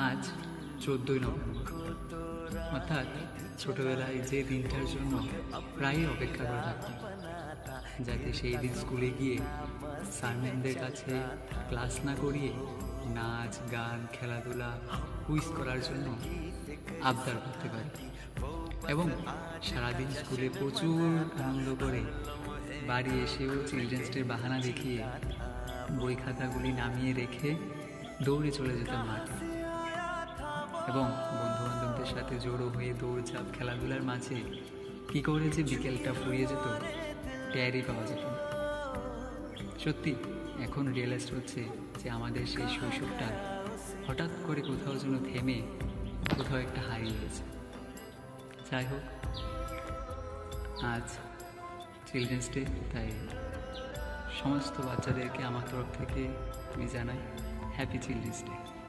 আজ 14ই নভেম্বর, অর্থাৎ ছোটবেলায় যে দিনটার জন্য প্রায়ই অপেক্ষা করে থাকতাম, যাতে সেই দিন স্কুলে গিয়ে স্যার ম্যামদের কাছে ক্লাস না করিয়ে নাচ গান খেলাধুলা কুইজ করার জন্য আবদার করতে পারি এবং সারাদিন স্কুলে প্রচুর আনন্দ করে বাড়ি এসেও চিলড্রেন্স ডের বাহানা দেখিয়ে বই খাতাগুলি নামিয়ে রেখে দৌড়ে চলে যেতাম মাঠে এবং বন্ধুবান্ধবদের সাথে জড়ো হয়ে দৌড়ঝাঁপ খেলাধুলার মাঝে কী করে যে বিকেলটা ফুরিয়ে যেত টেরই পাওয়া যেত না। সত্যি এখন রিয়েলাইজ হচ্ছে যে আমাদের সেই শৈশবটা হঠাৎ করে কোথাও যেন থেমে কোথাও একটা হারিয়ে গেছে। যাই হোক, আজ চিলড্রেন্স ডে, তাই সমস্ত বাচ্চাদেরকে আমার তরফ থেকে আমি জানাই হ্যাপি চিলড্রেন্স ডে।